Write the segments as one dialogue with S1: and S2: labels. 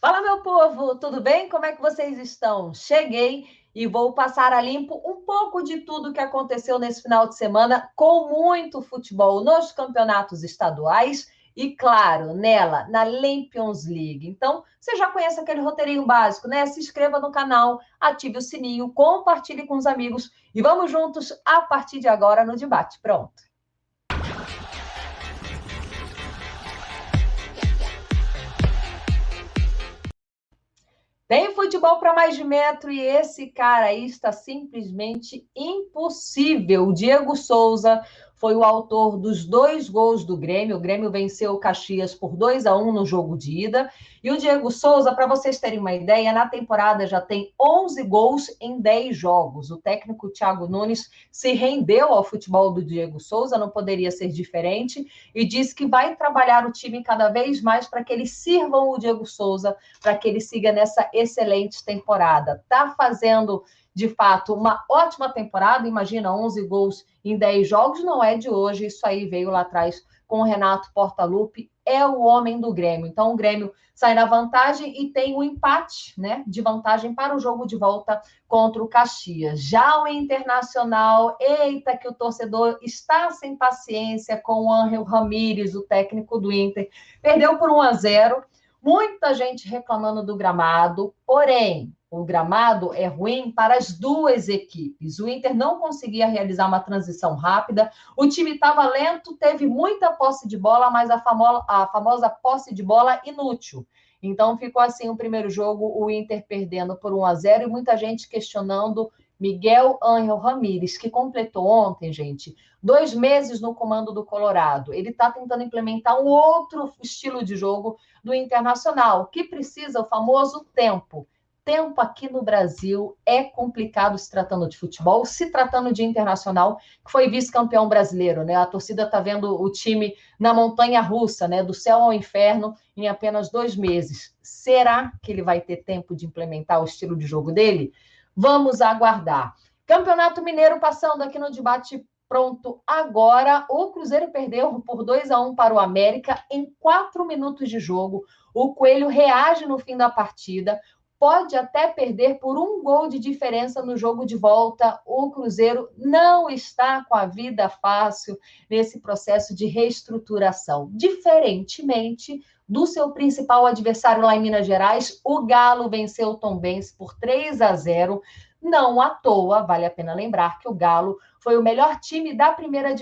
S1: Fala, meu povo, tudo bem? Como é que vocês estão? Cheguei e vou passar a limpo um pouco de tudo que aconteceu nesse final de semana, com muito futebol nos campeonatos estaduais e, claro, nela, na Champions League. Então, você já conhece aquele roteirinho básico, né? Se inscreva no canal, ative o sininho, compartilhe com os amigos e vamos juntos a partir de agora no debate. Pronto. Tem futebol para mais de metro e esse cara aí está simplesmente impossível. O Diego Souza foi o autor dos 2 gols do Grêmio. O Grêmio venceu o Caxias por 2-1 no jogo de ida. E o Diego Souza, para vocês terem uma ideia, na temporada já tem 11 gols em 10 jogos. O técnico Thiago Nunes se rendeu ao futebol do Diego Souza, não poderia ser diferente, e disse que vai trabalhar o time cada vez mais para que eles sirvam o Diego Souza, para que ele siga nessa excelente temporada. Está fazendo, de fato, uma ótima temporada. Imagina, 11 gols em 10 jogos, não é de hoje. Isso aí veio lá atrás com o Renato Portaluppi. É o homem do Grêmio. Então, o Grêmio sai na vantagem e tem o empate, né, de vantagem para o jogo de volta contra o Caxias. Já o Internacional, eita, que o torcedor está sem paciência com o Ángel Ramírez, o técnico do Inter. Perdeu por 1-0. Muita gente reclamando do gramado, porém, o gramado é ruim para as duas equipes. O Inter não conseguia realizar uma transição rápida, o time estava lento, teve muita posse de bola, mas a famosa posse de bola inútil. Então ficou assim o primeiro jogo, o Inter perdendo por 1-0 e muita gente questionando Miguel Ángel Ramírez, que completou ontem, gente, 2 meses no comando do Colorado. Ele está tentando implementar um outro estilo de jogo do Internacional, que precisa o famoso tempo. Tempo aqui no Brasil é complicado se tratando de futebol, se tratando de Internacional, que foi vice-campeão brasileiro, né? A torcida está vendo o time na montanha-russa, né? Do céu ao inferno, em apenas 2 meses. Será que ele vai ter tempo de implementar o estilo de jogo dele? Vamos aguardar. Campeonato Mineiro passando aqui no debate pronto agora. O Cruzeiro perdeu por 2-1 para o América em 4 minutos de jogo. O Coelho reage no fim da partida. Pode até perder por 1 gol de diferença no jogo de volta. O Cruzeiro não está com a vida fácil nesse processo de reestruturação. Diferentemente do seu principal adversário lá em Minas Gerais, o Galo venceu o Tombense por 3-0. Não à toa, vale a pena lembrar que o Galo foi o melhor time da primeira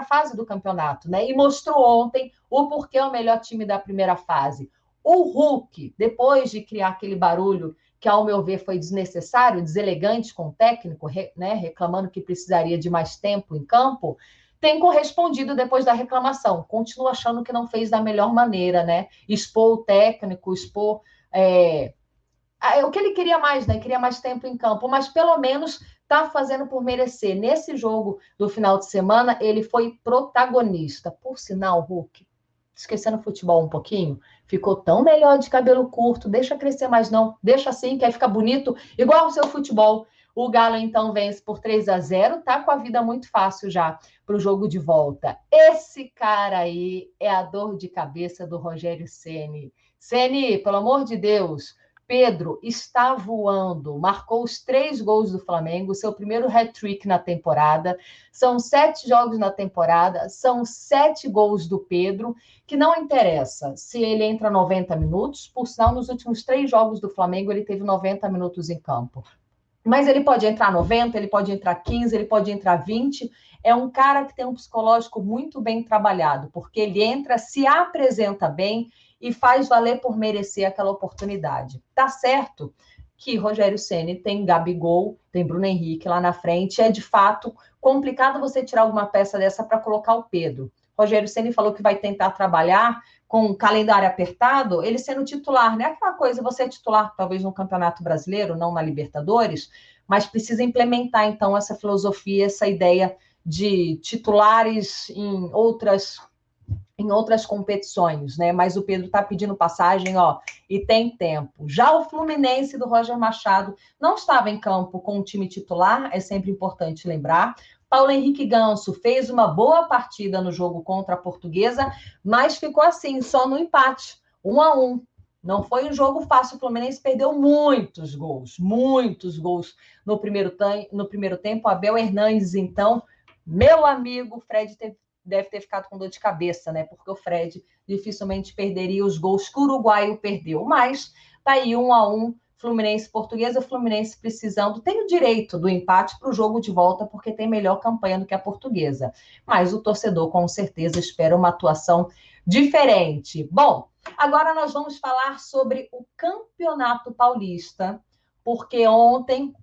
S1: fase do campeonato, né? E mostrou ontem o porquê é o melhor time da primeira fase. O Hulk, depois de criar aquele barulho que, ao meu ver, foi desnecessário, deselegante com o técnico, né, reclamando que precisaria de mais tempo em campo, tem correspondido depois da reclamação. Continua achando que não fez da melhor maneira, né? Expor o técnico, expor o que ele queria mais, né? Queria mais tempo em campo, mas pelo menos está fazendo por merecer. Nesse jogo do final de semana, ele foi protagonista. Por sinal, Hulk, esquecendo o futebol um pouquinho, ficou tão melhor de cabelo curto, deixa crescer mais não, deixa assim, que aí fica bonito, igual o seu futebol. O Galo, então, vence por 3-0, tá com a vida muito fácil já para o jogo de volta. Esse cara aí é a dor de cabeça do Rogério Ceni. Ceni, pelo amor de Deus, Pedro está voando, marcou os 3 gols do Flamengo, seu primeiro hat-trick na temporada, são 7 jogos na temporada, são 7 gols do Pedro, que não interessa se ele entra 90 minutos, por sinal, nos últimos 3 jogos do Flamengo ele teve 90 minutos em campo. Mas ele pode entrar 90, ele pode entrar 15, ele pode entrar 20. É um cara que tem um psicológico muito bem trabalhado, porque ele entra, se apresenta bem e faz valer por merecer aquela oportunidade. Tá certo que Rogério Ceni tem Gabigol, tem Bruno Henrique lá na frente. É, de fato, complicado você tirar alguma peça dessa para colocar o Pedro. Rogério Ceni falou que vai tentar trabalhar com um calendário apertado, ele sendo titular, né? Aquela coisa, você é titular talvez no Campeonato Brasileiro, não na Libertadores, mas precisa implementar, então, essa filosofia, essa ideia de titulares em outras competições, né? Mas o Pedro está pedindo passagem, ó, e tem tempo. Já o Fluminense do Roger Machado não estava em campo com o time titular, é sempre importante lembrar. Paulo Henrique Ganso fez uma boa partida no jogo contra a Portuguesa, mas ficou assim, só no empate, 1-1. Não foi um jogo fácil, o Fluminense perdeu muitos gols no primeiro tempo. Abel Hernandes, então, meu amigo, o Fred deve ter ficado com dor de cabeça, né? Porque o Fred dificilmente perderia os gols que o uruguaio perdeu. Mas tá aí 1-1, Fluminense Portuguesa, o Fluminense precisando, tem o direito do empate para o jogo de volta, porque tem melhor campanha do que a Portuguesa. Mas o torcedor, com certeza, espera uma atuação diferente. Bom, agora nós vamos falar sobre o Campeonato Paulista, porque ontem,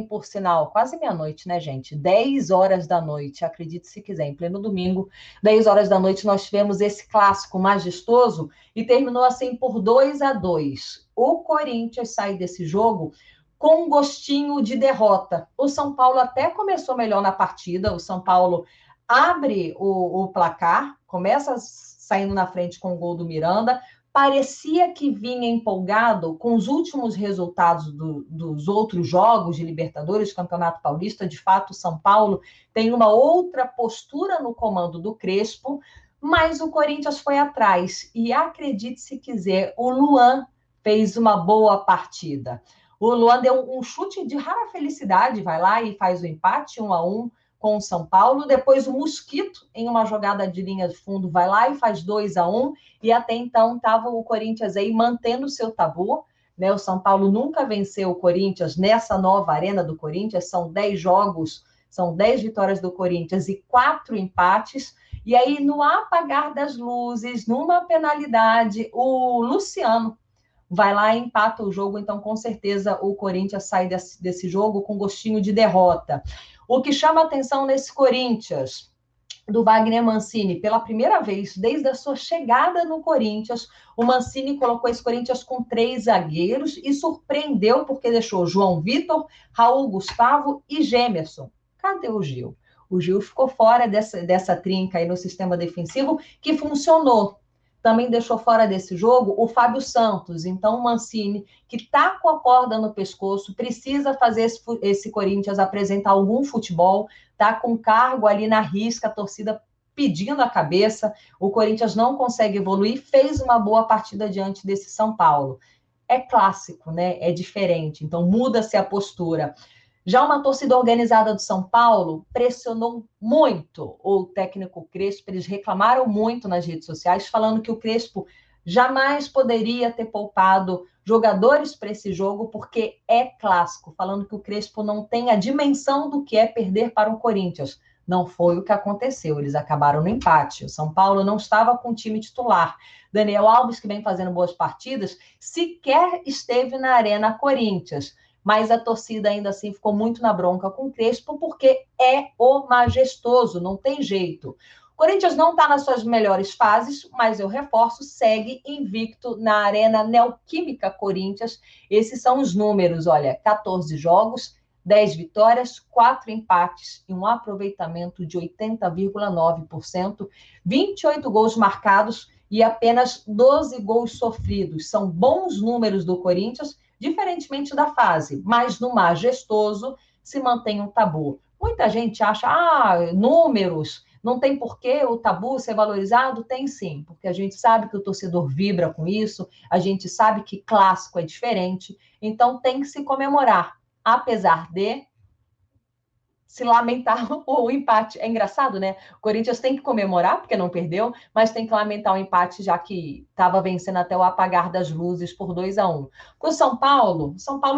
S1: por sinal, quase meia-noite, né, gente? 10 horas da noite, acredite se quiser, em pleno domingo, 10 horas da noite, nós tivemos esse clássico majestoso e terminou assim por 2-2. O Corinthians sai desse jogo com um gostinho de derrota. O São Paulo até começou melhor na partida, o São Paulo abre o placar, começa saindo na frente com o gol do Miranda, parecia que vinha empolgado com os últimos resultados dos outros jogos de Libertadores, Campeonato Paulista. De fato, o São Paulo tem uma outra postura no comando do Crespo, mas o Corinthians foi atrás. E acredite se quiser, o Luan fez uma boa partida. O Luan deu um chute de rara felicidade, vai lá e faz o empate 1-1 com o São Paulo. Depois o Mosquito, em uma jogada de linha de fundo, vai lá e faz 2-1. E até então estava o Corinthians aí mantendo o seu tabu, né? O São Paulo nunca venceu o Corinthians nessa nova arena do Corinthians. São 10 jogos, são 10 vitórias do Corinthians e 4 empates. E aí, no apagar das luzes, numa penalidade, o Luciano vai lá e empata o jogo. Então, com certeza, o Corinthians sai desse jogo com gostinho de derrota. O que chama atenção nesse Corinthians, do Wagner Mancini, pela primeira vez desde a sua chegada no Corinthians, o Mancini colocou esse Corinthians com 3 zagueiros e surpreendeu porque deixou João Vitor, Raul Gustavo e Gemerson. Cadê o Gil? O Gil ficou fora dessa trinca aí no sistema defensivo que funcionou. Também deixou fora desse jogo o Fábio Santos. Então, o Mancini, que está com a corda no pescoço, precisa fazer esse Corinthians apresentar algum futebol, está com cargo ali na risca, a torcida pedindo a cabeça, o Corinthians não consegue evoluir, fez uma boa partida diante desse São Paulo. É clássico, né? É diferente, então muda-se a postura. Já uma torcida organizada do São Paulo pressionou muito o técnico Crespo, eles reclamaram muito nas redes sociais, falando que o Crespo jamais poderia ter poupado jogadores para esse jogo, porque é clássico, falando que o Crespo não tem a dimensão do que é perder para o Corinthians. Não foi o que aconteceu, eles acabaram no empate. O São Paulo não estava com o time titular. Daniel Alves, que vem fazendo boas partidas, sequer esteve na Arena Corinthians. Mas a torcida ainda assim ficou muito na bronca com o Crespo, porque é o majestoso, não tem jeito. O Corinthians não está nas suas melhores fases, mas eu reforço, segue invicto na Arena Neoquímica Corinthians. Esses são os números, olha, 14 jogos, 10 vitórias, 4 empates e um aproveitamento de 80,9%, 28 gols marcados e apenas 12 gols sofridos. São bons números do Corinthians, diferentemente da fase, mas no majestoso se mantém um tabu. Muita gente acha, números, não tem porquê o tabu ser valorizado? Tem sim, porque a gente sabe que o torcedor vibra com isso, a gente sabe que clássico é diferente, então tem que se comemorar, apesar de se lamentar o empate. É engraçado, né? O Corinthians tem que comemorar, porque não perdeu, mas tem que lamentar o empate, já que estava vencendo até o apagar das luzes por 2-1. Com o São Paulo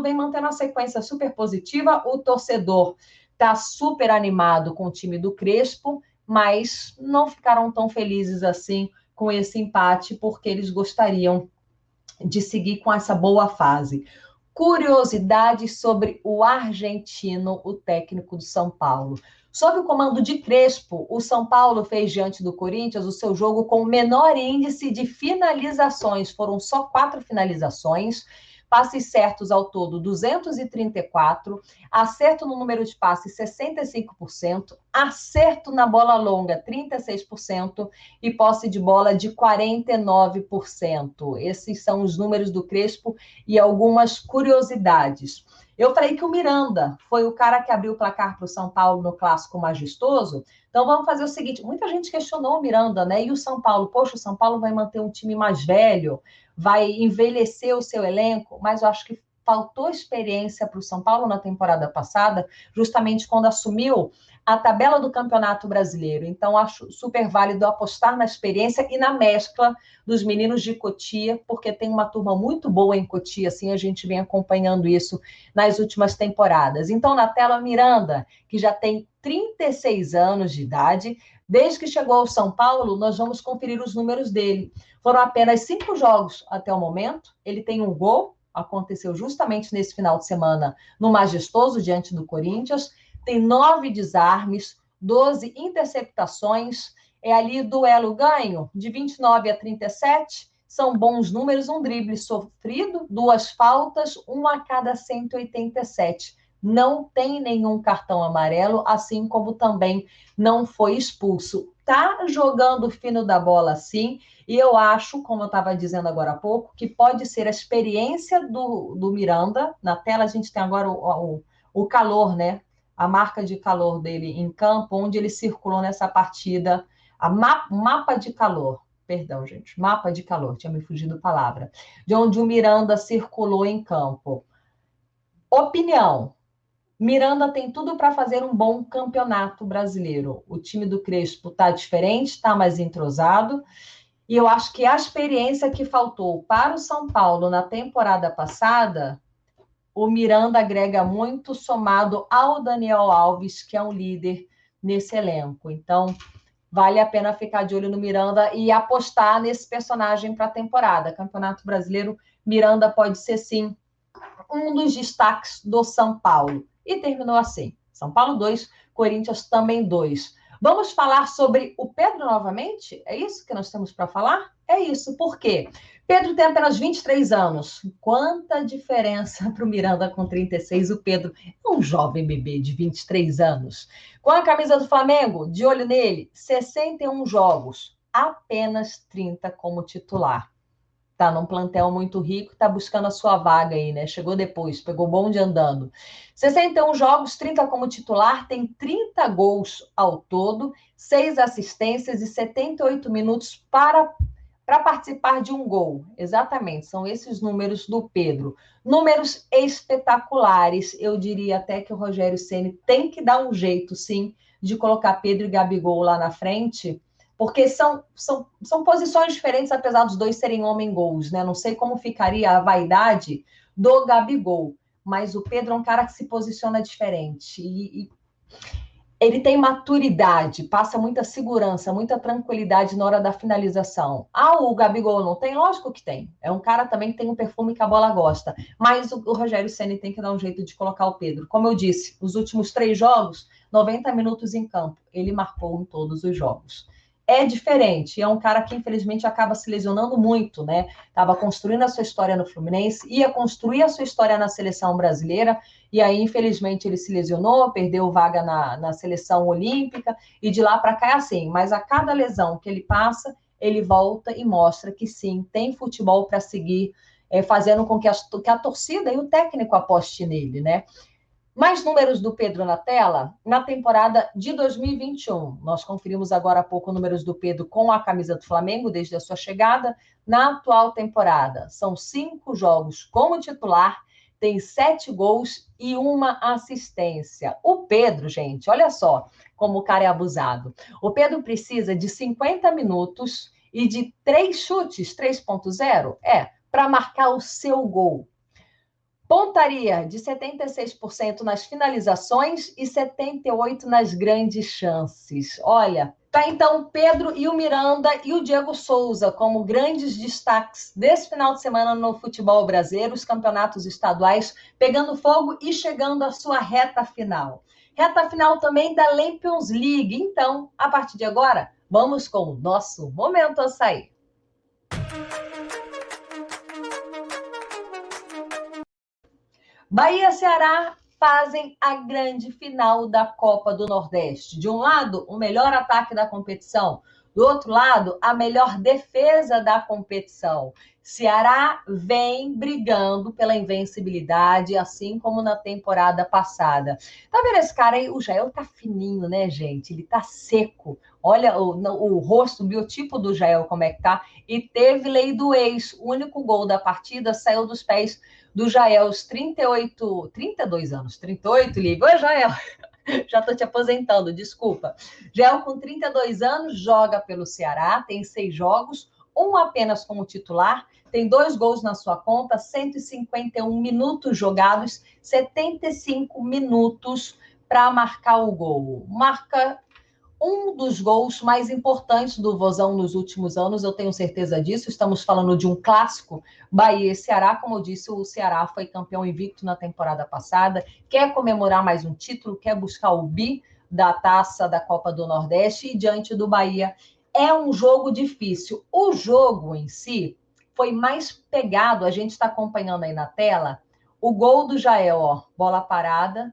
S1: vem mantendo a sequência super positiva, o torcedor está super animado com o time do Crespo, mas não ficaram tão felizes assim com esse empate, porque eles gostariam de seguir com essa boa fase. Curiosidades sobre o argentino, o técnico do São Paulo. Sob o comando de Crespo, o São Paulo fez diante do Corinthians o seu jogo com o menor índice de finalizações. Foram só 4 finalizações. Passes certos ao todo, 234. Acerto no número de passes, 65%. Acerto na bola longa, 36%. E posse de bola de 49%. Esses são os números do Crespo e algumas curiosidades. Eu falei que o Miranda foi o cara que abriu o placar para o São Paulo no Clássico Majestoso. Então vamos fazer o seguinte: muita gente questionou o Miranda, né? E o São Paulo? Poxa, o São Paulo vai manter um time mais velho, vai envelhecer o seu elenco, mas eu acho que faltou experiência para o São Paulo na temporada passada, justamente quando assumiu a tabela do Campeonato Brasileiro. Então, acho super válido apostar na experiência e na mescla dos meninos de Cotia, porque tem uma turma muito boa em Cotia, assim, a gente vem acompanhando isso nas últimas temporadas. Então, na tela, Miranda, que já tem 36 anos de idade, desde que chegou ao São Paulo, nós vamos conferir os números dele. Foram apenas 5 jogos até o momento, ele tem um gol, aconteceu justamente nesse final de semana no Majestoso, diante do Corinthians, tem 9 desarmes, 12 interceptações, é ali duelo ganho de 29 a 37, são bons números, um drible sofrido, 2 faltas, 1 a cada 187. Não tem nenhum cartão amarelo, assim como também não foi expulso. Tá jogando fino da bola, sim, e eu acho, como eu estava dizendo agora há pouco, que pode ser a experiência do Miranda. Na tela a gente tem agora o calor, né? A marca de calor dele em campo, onde ele circulou nessa partida, mapa de calor, perdão, gente, mapa de calor, tinha me fugido a palavra, de onde o Miranda circulou em campo. Opinião: Miranda tem tudo para fazer um bom campeonato brasileiro. O time do Crespo está diferente, está mais entrosado, e eu acho que a experiência que faltou para o São Paulo na temporada passada, o Miranda agrega muito, somado ao Daniel Alves, que é um líder nesse elenco. Então, vale a pena ficar de olho no Miranda e apostar nesse personagem para a temporada. Campeonato Brasileiro, Miranda pode ser, sim, um dos destaques do São Paulo. E terminou assim: São Paulo 2, Corinthians também 2. Vamos falar sobre o Pedro novamente? É isso que nós temos para falar? É isso. Por quê? Pedro tem apenas 23 anos. Quanta diferença para o Miranda com 36. O Pedro é um jovem bebê de 23 anos. Com a camisa do Flamengo, de olho nele, 61 jogos, apenas 30 como titular. Tá num plantel muito rico, tá buscando a sua vaga aí, né? Chegou depois, pegou bonde andando. 61 jogos, 30 como titular, tem 30 gols ao todo, 6 assistências e 78 minutos para participar de um gol. Exatamente, são esses números do Pedro. Números espetaculares. Eu diria até que o Rogério Ceni tem que dar um jeito, sim, de colocar Pedro e Gabigol lá na frente, porque são posições diferentes, apesar dos dois serem homem-gols, né? Não sei como ficaria a vaidade do Gabigol, mas o Pedro é um cara que se posiciona diferente. E ele tem maturidade, passa muita segurança, muita tranquilidade na hora da finalização. Ah, o Gabigol não tem? Lógico que tem. É um cara também que tem um perfume que a bola gosta. Mas o Rogério Ceni tem que dar um jeito de colocar o Pedro. Como eu disse, os últimos 3 jogos, 90 minutos em campo. Ele marcou em todos os jogos. É diferente, é um cara que infelizmente acaba se lesionando muito, né? Estava construindo a sua história no Fluminense, ia construir a sua história na seleção brasileira, e aí, infelizmente, ele se lesionou, perdeu vaga na seleção olímpica, e de lá para cá é assim. Mas a cada lesão que ele passa, ele volta e mostra que sim, tem futebol para seguir, fazendo com que a torcida e o técnico aposte nele, né? Mais números do Pedro na tela, na temporada de 2021. Nós conferimos agora há pouco números do Pedro com a camisa do Flamengo, desde a sua chegada. Na atual temporada, são 5 jogos como titular, tem 7 gols e 1 assistência. O Pedro, gente, olha só como o cara é abusado. O Pedro precisa de 50 minutos e de 3 chutes 3.0, para marcar o seu gol. Pontaria de 76% nas finalizações e 78% nas grandes chances. Olha, tá então Pedro e o Miranda e o Diego Souza como grandes destaques desse final de semana no futebol brasileiro, os campeonatos estaduais pegando fogo e chegando à sua reta final. Reta final também da Champions League. Então, a partir de agora, vamos com o nosso Momento Açaí. Bahia e Ceará fazem a grande final da Copa do Nordeste. De um lado, o melhor ataque da competição, Do outro lado, a melhor defesa da competição. Ceará vem brigando pela invencibilidade, assim como na temporada passada. Tá vendo esse cara aí? O Jael tá fininho, né, gente? Ele tá seco. Olha o rosto, o biotipo do Jael, como é que tá. E teve lei do ex. O único gol da partida saiu dos pés do Jael, aos 38, 32 anos. 38, Lívia. Oi, Jael. Já estou te aposentando, desculpa. Jael, com 32 anos, joga pelo Ceará, tem 6 jogos, um apenas como titular, tem 2 gols na sua conta, 151 minutos jogados, 75 minutos para marcar o gol. Marca um dos gols mais importantes do Vozão nos últimos anos, eu tenho certeza disso. Estamos falando de um clássico, Bahia e Ceará. Como eu disse, o Ceará foi campeão invicto na temporada passada, quer comemorar mais um título, quer buscar o bi da taça da Copa do Nordeste, e diante do Bahia é um jogo difícil. O jogo em si foi mais pegado, a gente está acompanhando aí na tela, o gol do Jael, ó, bola parada,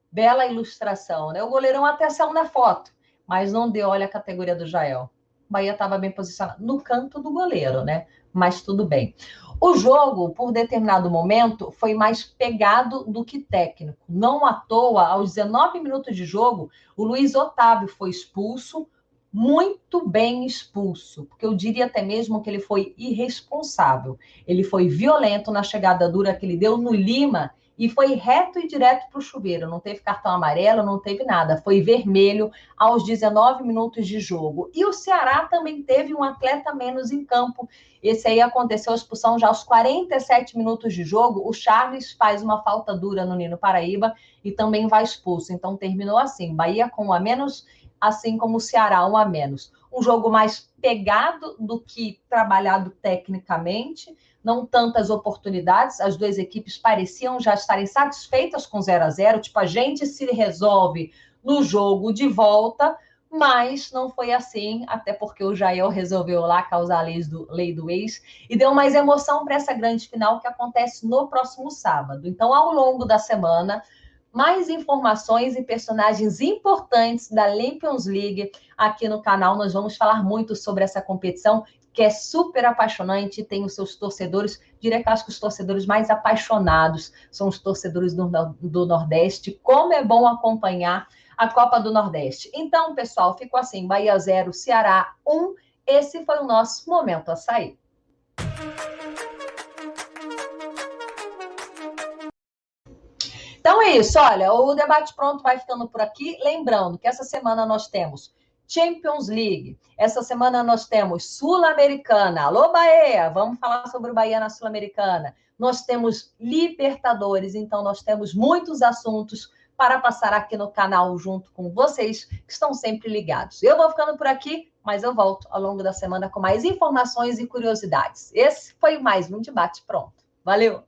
S1: bela ilustração, né? O goleirão até saiu na foto, mas não deu, olha a categoria do Jael. O Bahia estava bem posicionado no canto do goleiro, né? Mas tudo bem. O jogo, por determinado momento, foi mais pegado do que técnico. Não à toa, aos 19 minutos de jogo, o Luiz Otávio foi expulso, muito bem expulso, porque eu diria até mesmo que ele foi irresponsável. Ele foi violento na chegada dura que ele deu no Lima e foi reto e direto para o chuveiro. Não teve cartão amarelo, não teve nada. Foi vermelho aos 19 minutos de jogo. E o Ceará também teve um atleta menos em campo. Esse aí aconteceu a expulsão já aos 47 minutos de jogo. O Charles faz uma falta dura no Nino Paraíba e também vai expulso. Então terminou assim, Bahia com um a menos, assim como o Ceará um a menos. Um jogo mais pegado do que trabalhado tecnicamente, não tantas oportunidades, as duas equipes pareciam já estarem satisfeitas com 0-0, tipo, a gente se resolve no jogo de volta, mas não foi assim, até porque o Jael resolveu lá causar a lei do ex e deu mais emoção para essa grande final que acontece no próximo sábado. Então, ao longo da semana, mais informações e personagens importantes da Champions League aqui no canal. Nós vamos falar muito sobre essa competição, que é super apaixonante, tem os seus torcedores, diria que acho que os torcedores mais apaixonados são os torcedores do Nordeste. Como é bom acompanhar a Copa do Nordeste. Então, pessoal, ficou assim, Bahia 0, Ceará 1. Esse foi o nosso Momento Açaí. Então é isso, olha, o Debate Pronto vai ficando por aqui. Lembrando que essa semana nós temos Champions League, essa semana nós temos Sul-Americana. Alô, Bahia! Vamos falar sobre o Bahia na Sul-Americana. Nós temos Libertadores, então nós temos muitos assuntos para passar aqui no canal junto com vocês, que estão sempre ligados. Eu vou ficando por aqui, mas eu volto ao longo da semana com mais informações e curiosidades. Esse foi mais um Debate Pronto. Valeu!